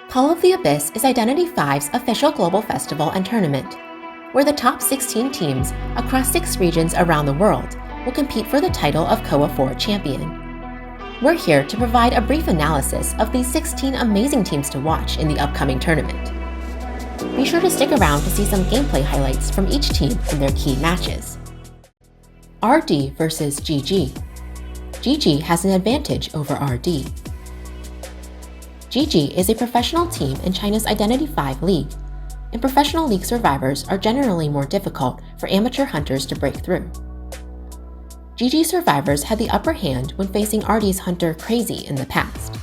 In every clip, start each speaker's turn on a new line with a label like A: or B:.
A: Call of the Abyss is Identity V's official global festival and tournament, where the top 16 teams across 6 regions around the world will compete for the title of COA IV champion. We're here to provide a brief analysis of these 16 amazing teams to watch in the upcoming tournament. Be sure to stick around to see some gameplay highlights from each team in their key matches. RD versus GG. GG has an advantage over RD. GG is a professional team in China's Identity V League, and professional league survivors are generally more difficult for amateur hunters to break through. GG survivors had the upper hand when facing RD's hunter Crazy in the past.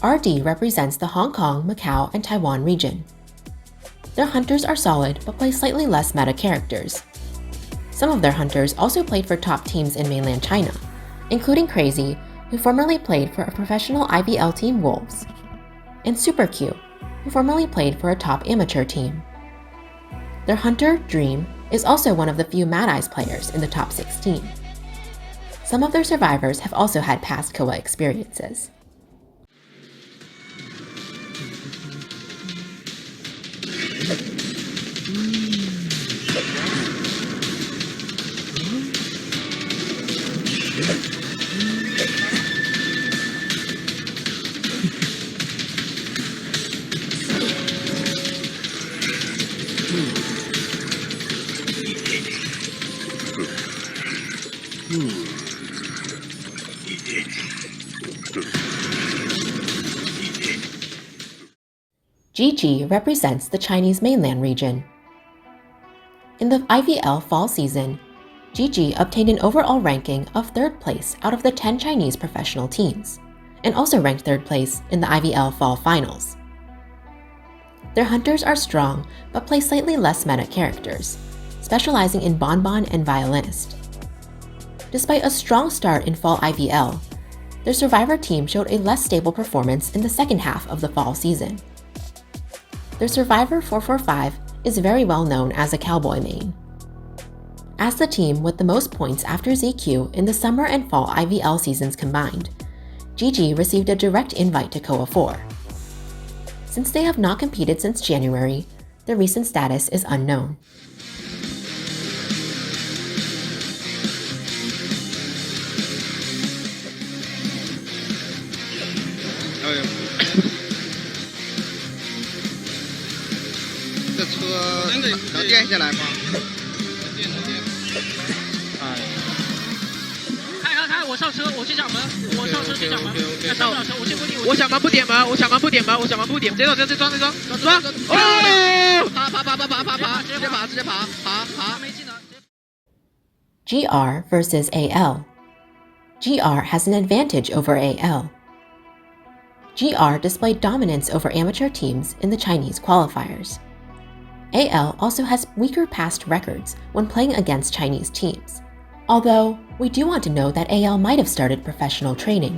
A: RD represents the Hong Kong, Macau, and Taiwan region. Their hunters are solid but play slightly less meta characters. Some of their hunters also played for top teams in mainland China, including Crazy, who formerly played for a professional IVL team Wolves, and Super Q, who formerly played for a top amateur team. Their hunter, Dream, is also one of the few Mad Eyes players in the top 16. Some of their survivors have also had past COA experiences. GG represents the Chinese mainland region. In the IVL fall season, GG obtained an overall ranking of 3rd place out of the 10 Chinese professional teams, and also ranked 3rd place in the IVL fall finals. Their hunters are strong but play slightly less meta characters, specializing in Bonbon and Violinist. Despite a strong start in fall IVL, their survivor team showed a less stable performance in the second half of the fall season. Their survivor 445 is very well known as a cowboy main. As the team with the most points after ZQ in the summer and fall IVL seasons combined, GG received a direct invite to COA IV. Since they have not competed since January, their recent status is unknown. GR versus AL. GR has an advantage over AL. GR displayed dominance over amateur teams in the Chinese qualifiers. AL also has weaker past records when playing against Chinese teams, although we do want to know that AL might have started professional training.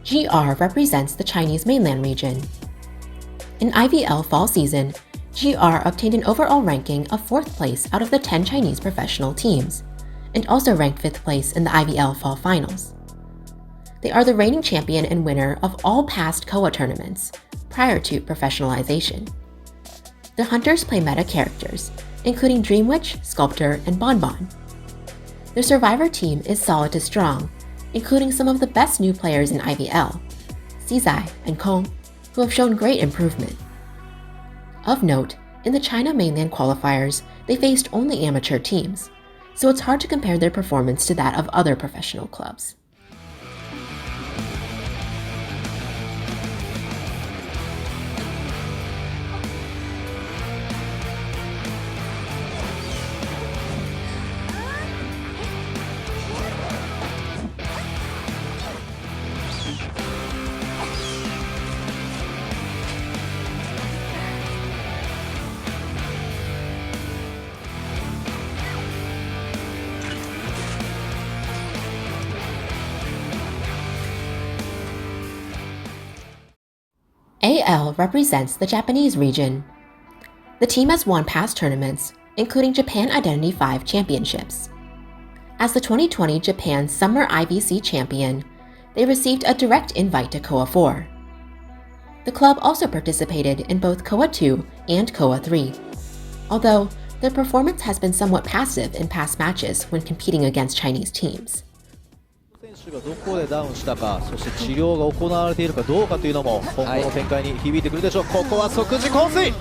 A: GR represents the Chinese mainland region. In IVL fall season, GR obtained an overall ranking of 4th place out of the 10 Chinese professional teams, and also ranked 5th place in the IVL fall finals. They are the reigning champion and winner of all past COA tournaments, prior to professionalization. Their hunters play meta characters, including Dream Witch, Sculptor, and Bonbon. Their survivor team is solid to strong, including some of the best new players in IVL, Cizai and Kong, who have shown great improvement. Of note, in the China mainland qualifiers, they faced only amateur teams, so it's hard to compare their performance to that of other professional clubs. AL represents the Japanese region. The team has won past tournaments, including Japan Identity V Championships. As the 2020 Japan Summer IVC champion, they received a direct invite to COA IV. The club also participated in both COA II and COA III, although their performance has been somewhat passive in past matches when competing against Chinese teams.
B: 選手がどこでダウンしたか、そして治療が行われているかどうかというのも今後の展開に響いてくるでしょう。ここは即時昏睡、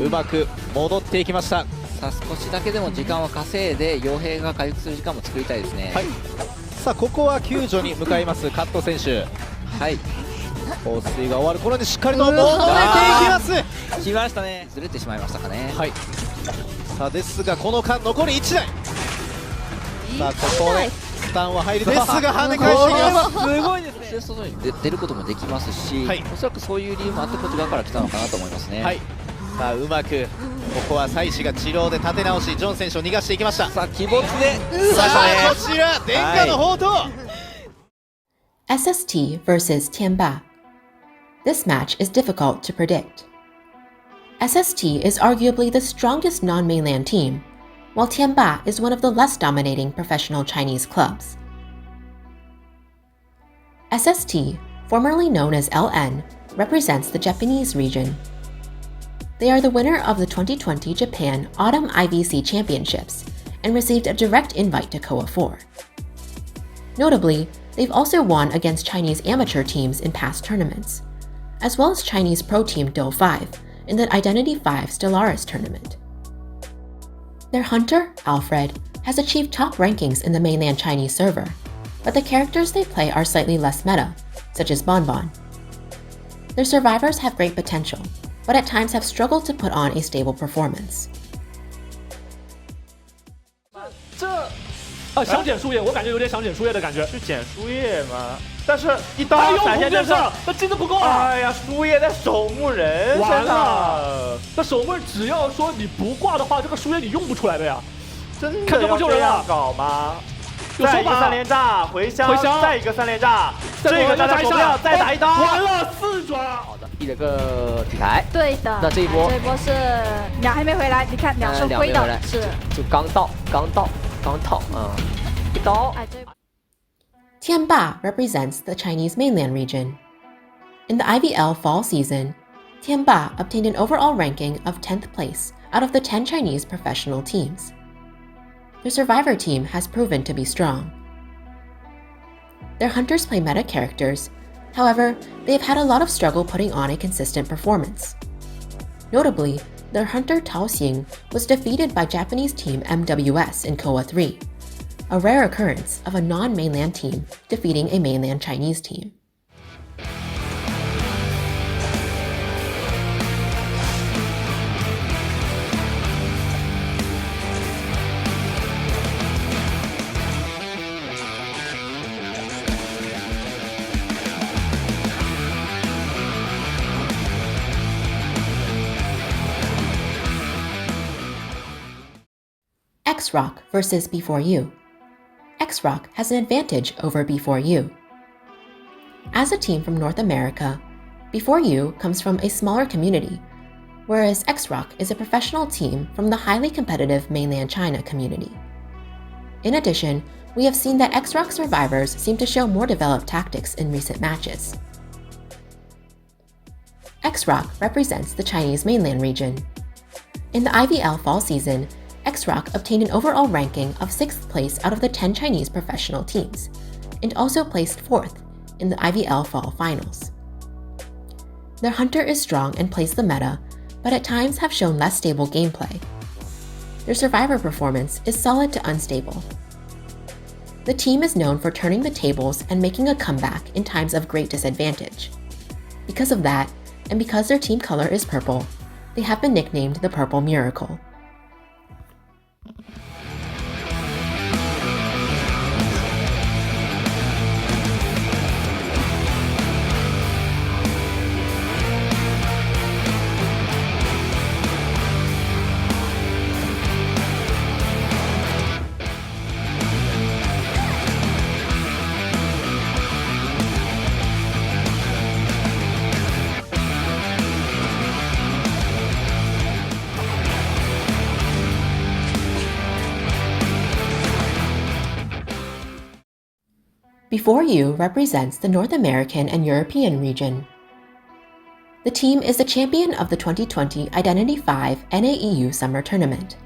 B: うまく戻っていきました。
C: さあ少しだけでも時間を稼いで傭兵が回復する時間も作りたいですね。
B: さあここは救助に向かいますカット選手。放水が終わる頃にしっかりと戻れていきます。
C: 来ましたね。ずれてしまいましたかね。
B: さあですがこの間残り1台。さあここでスタンは入りですが跳ね返していきます。
C: すごいですね。外に出ることもできますし、おそらくそういう理由もあってこっち側から来たのかなと思いますね。
B: さあうまくここは妻子が治療で立て直しジョン選手を逃がしていきました。
C: さあ鬼没で
B: さあこちら伝家の宝刀、
A: SST versus TIMBA. This match is difficult to predict. SST is arguably the strongest non-mainland team, while TIMBA is one of the less dominating professional Chinese clubs. SST, formerly known as LN, represents the Japanese region. They are the winner of the 2020 Japan Autumn IVC Championships and received a direct invite to COA IV. Notably, they've also won against Chinese amateur teams in past tournaments, as well as Chinese pro team Do 5 in the Identity 5 Stellaris tournament. Their hunter, Alfred, has achieved top rankings in the mainland Chinese server, but the characters they play are slightly less meta, such as Bonbon. Their survivors have great potential, but at times have struggled to put on a stable performance.
D: 想捡树叶，我感觉有点想捡树叶的感觉。
E: 是捡树叶吗？但是一刀
D: 闪现
E: 就是，
D: 那金子不够啊！
E: 哎呀，树叶在守墓人身上。
D: 那守墓人只要说你不挂的话，这个树叶你用不出来的呀。
E: 真的要这样搞吗？再一个三连炸，回香，再一个三连炸，这个炸炸手不了，再打一刀，
D: 完了4抓。
C: 好的，一个底台。
F: 对的。
C: 那这一波
F: 是鸟还没回来，你看鸟是灰的，是
C: 就刚到一刀。
A: TIMBA represents the Chinese mainland region. In the IVL fall season, TIMBA obtained an overall ranking of 10th place out of the 10 Chinese professional teams. Their survivor team has proven to be strong. Their hunters play meta characters, however, they have had a lot of struggle putting on a consistent performance. Notably, their hunter Tao Xing was defeated by Japanese team MWS in COA III, a rare occurrence of a non-mainland team defeating a mainland Chinese team. Xrock versus B4U. Xrock has an advantage over B4U. As a team from North America, B4U comes from a smaller community, whereas Xrock is a professional team from the highly competitive mainland China community. In addition, we have seen that Xrock survivors seem to show more developed tactics in recent matches. Xrock represents the Chinese mainland region. In the IVL fall season, Xrock obtained an overall ranking of 6th place out of the 10 Chinese professional teams, and also placed 4th in the IVL fall finals. Their hunter is strong and plays the meta, but at times have shown less stable gameplay. Their survivor performance is solid to unstable. The team is known for turning the tables and making a comeback in times of great disadvantage. Because of that, and because their team color is purple, they have been nicknamed the Purple Miracle. Before You represents the North American and European region. The team is the champion of the 2020 Identity V NAEU Summer Tournament.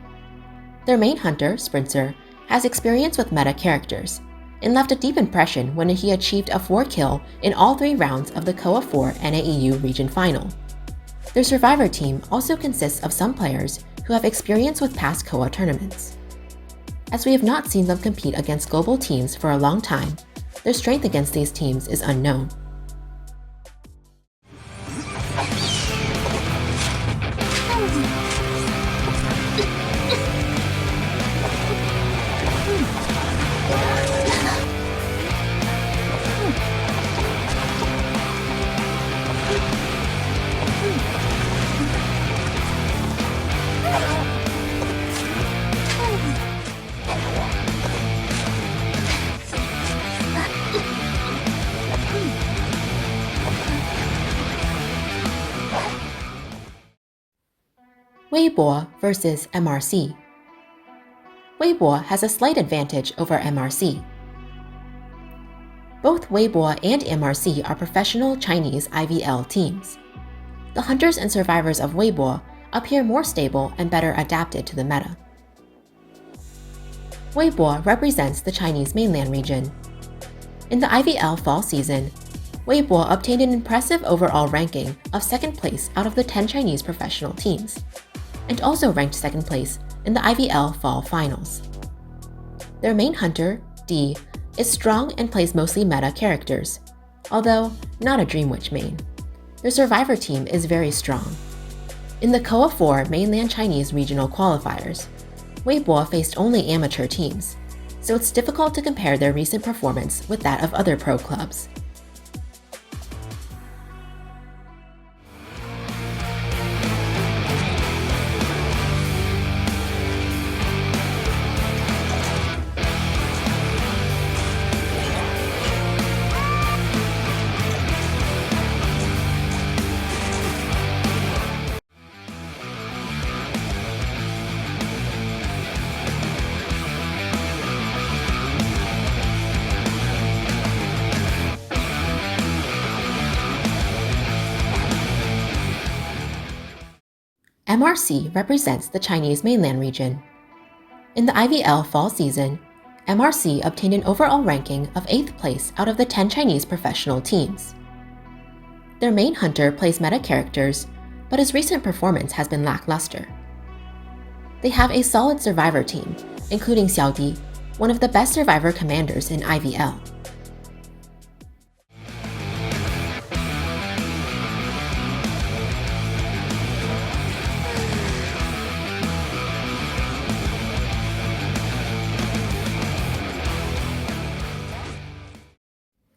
A: Their main hunter, Sprinter, has experience with meta characters and left a deep impression when he achieved a 4-kill in all 3 rounds of the COA IV NAEU region final. Their survivor team also consists of some players who have experience with past COA tournaments. As we have not seen them compete against global teams for a long time, their strength against these teams is unknown. Weibo versus MRC. Weibo has a slight advantage over MRC. Both Weibo and MRC are professional Chinese IVL teams. The hunters and survivors of Weibo appear more stable and better adapted to the meta. Weibo represents the Chinese mainland region. In the IVL fall season, Weibo obtained an impressive overall ranking of 2nd place out of the 10 Chinese professional teams, and also ranked 2nd place in the IVL fall finals. Their main hunter, D, is strong and plays mostly meta characters, although not a Dream Witch main. Their survivor team is very strong. In the COA IV mainland Chinese regional qualifiers, Weibo faced only amateur teams, so it's difficult to compare their recent performance with that of other pro clubs. MRC represents the Chinese mainland region. In the IVL fall season, MRC obtained an overall ranking of 8th place out of the 10 Chinese professional teams. Their main hunter plays meta characters, but his recent performance has been lackluster. They have a solid survivor team, including Xiaodi, one of the best survivor commanders in IVL.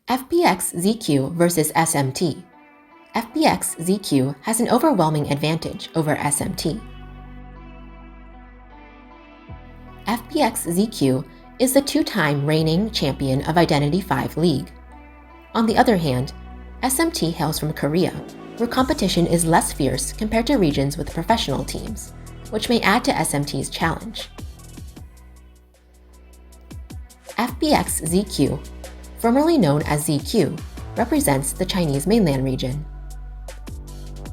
A: FPX ZQ versus SMT. FPX ZQ has an overwhelming advantage over SMT. FPX ZQ is the 2-time reigning champion of Identity V League. On the other hand, SMT hails from Korea, where competition is less fierce compared to regions with professional teams, which may add to SMT's challenge. FPX ZQ, formerly known as ZQ, represents the Chinese mainland region.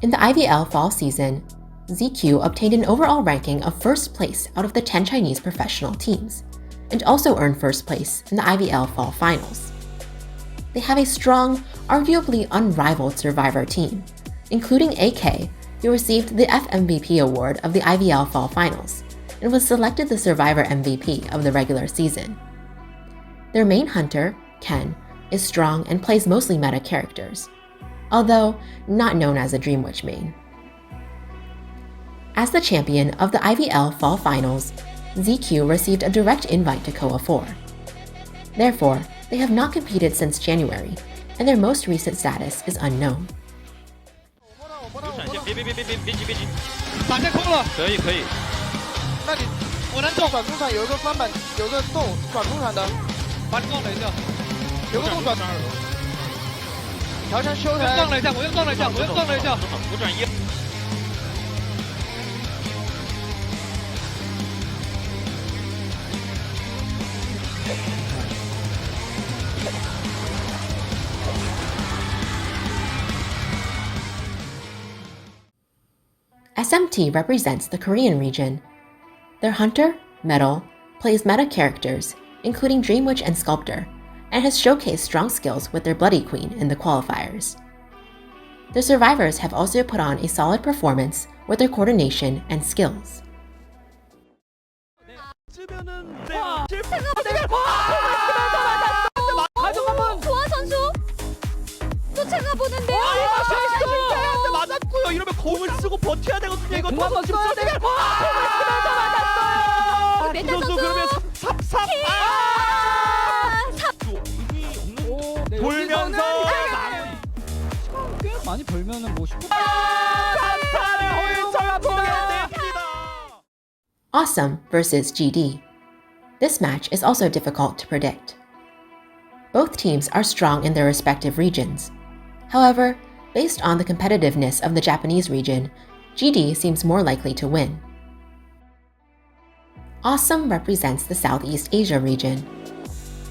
A: In the IVL fall season, ZQ obtained an overall ranking of 1st place out of the 10 Chinese professional teams, and also earned 1st place in the IVL fall finals. They have a strong, arguably unrivaled survivor team, including AK, who received the FMVP award of the IVL fall finals, and was selected the survivor MVP of the regular season. Their main hunter, Ken, is strong and plays mostly meta characters, although not known as a Dream Witch main. As the champion of the IVL Fall Finals, ZQ received a direct invite to COA IV. Therefore, they have not competed since January, and their most recent status is unknown.
G: 打线空了，可以。那你我能动转中场有一个翻板，有个洞转中场的，把你撞了一下，有个洞转。调成修台。撞了一下，我又撞了一下，我转一。
A: SMT represents the Korean region. Their hunter, Metal, plays meta characters, including Dream Witch and Sculptor, and has showcased strong skills with their Bloody Queen in the qualifiers. The survivors have also put on a solid performance with their coordination and skills.
F: 조아 선수 쫓아가 보는데요.
D: 맞았고요. 이러면 공을 쓰고 버텨야 되거든요. 이거
F: 공을
D: 도망
F: 써야
D: 좀
F: 돼요.
D: 맞았어요.
F: 메타
D: 선수
F: 선수.
D: 그러면 삽삽 돌면서
H: 꽤 많이 벌면은 뭐 슈퍼
A: Awesome versus GD. This match is also difficult to predict. Both teams are strong in their respective regions. However, based on the competitiveness of the Japanese region, GD seems more likely to win. Awesome represents the Southeast Asia region.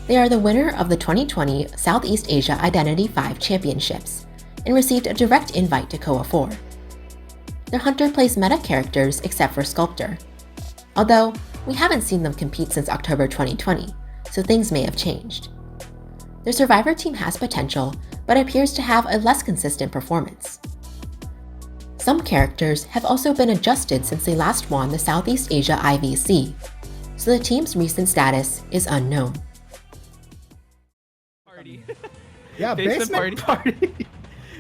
A: They are the winner of the 2020 Southeast Asia Identity 5 Championships and received a direct invite to COA IV. Their hunter plays meta characters except for Sculptor. Although, we haven't seen them compete since October 2020, so things may have changed. Their survivor team has potential, but appears to have a less consistent performance. Some characters have also been adjusted since they last won the Southeast Asia IVC, so the team's recent status is unknown.
I: Yeah, basement party.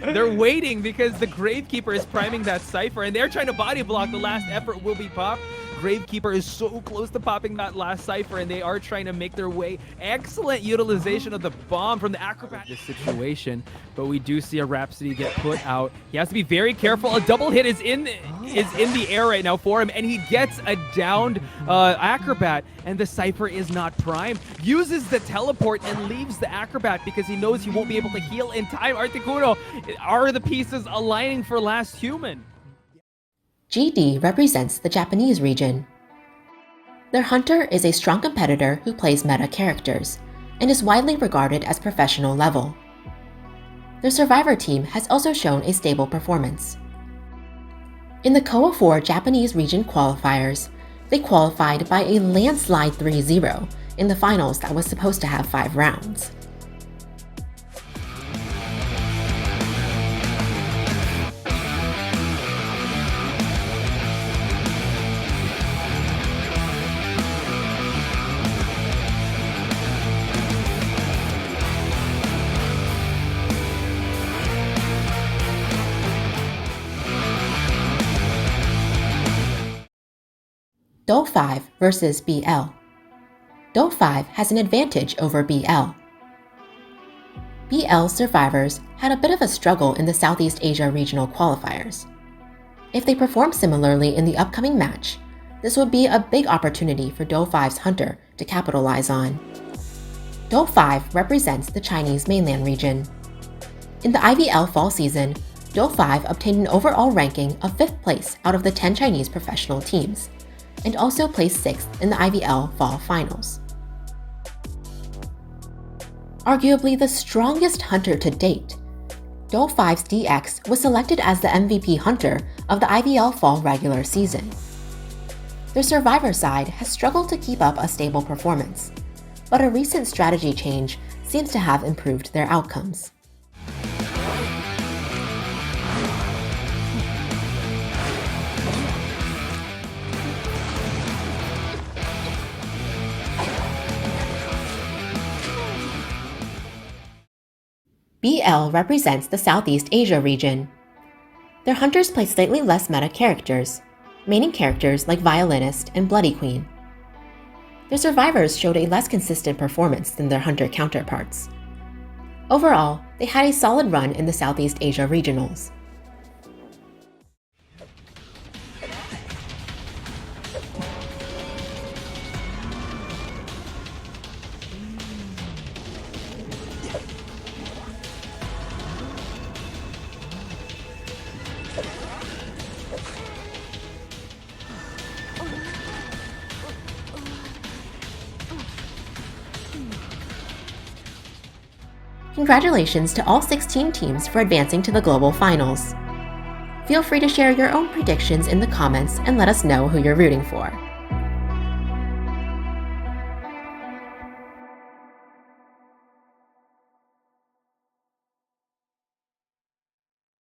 I: They're waiting because the Gravekeeper is priming that Cypher, and they're trying to body block. The last effort will be popped. Gravekeeper is so close to popping that last Cypher, and they are trying to make their way. Excellent utilization of the bomb from the Acrobat. This situation, but we do see a Rhapsody get put out. He has to be very careful. A double hit is in the air right now for him, and he gets a downed Acrobat, and the Cypher is not primed. Uses the teleport and leaves the Acrobat because he knows he won't be able to heal in time. Articuno, are the pieces aligning for last human?
A: GD represents the Japanese region. Their hunter is a strong competitor who plays meta characters and is widely regarded as professional level. Their survivor team has also shown a stable performance. In the COA IV Japanese region qualifiers, they qualified by a landslide 3-0 in the finals that was supposed to have 5 rounds. COA V versus BL. COA V has an advantage over BL. BL survivors had a bit of a struggle in the Southeast Asia regional qualifiers. If they perform similarly in the upcoming match, this would be a big opportunity for COA V's hunter to capitalize on. COA V represents the Chinese mainland region. In the IVL fall season, COA V obtained an overall ranking of 5th place out of the 10 Chinese professional teams, and also placed 6th in the IVL Fall Finals. Arguably the strongest hunter to date, COA V's DX was selected as the MVP hunter of the IVL Fall regular season. Their survivor side has struggled to keep up a stable performance, but a recent strategy change seems to have improved their outcomes. BL represents the Southeast Asia region. Their hunters play slightly less meta characters, maining characters like Violinist and Bloody Queen. Their survivors showed a less consistent performance than their hunter counterparts. Overall, they had a solid run in the Southeast Asia regionals. Congratulations to all 16 teams for advancing to the global finals. Feel free to share your own predictions in the comments and let us know who you're rooting for.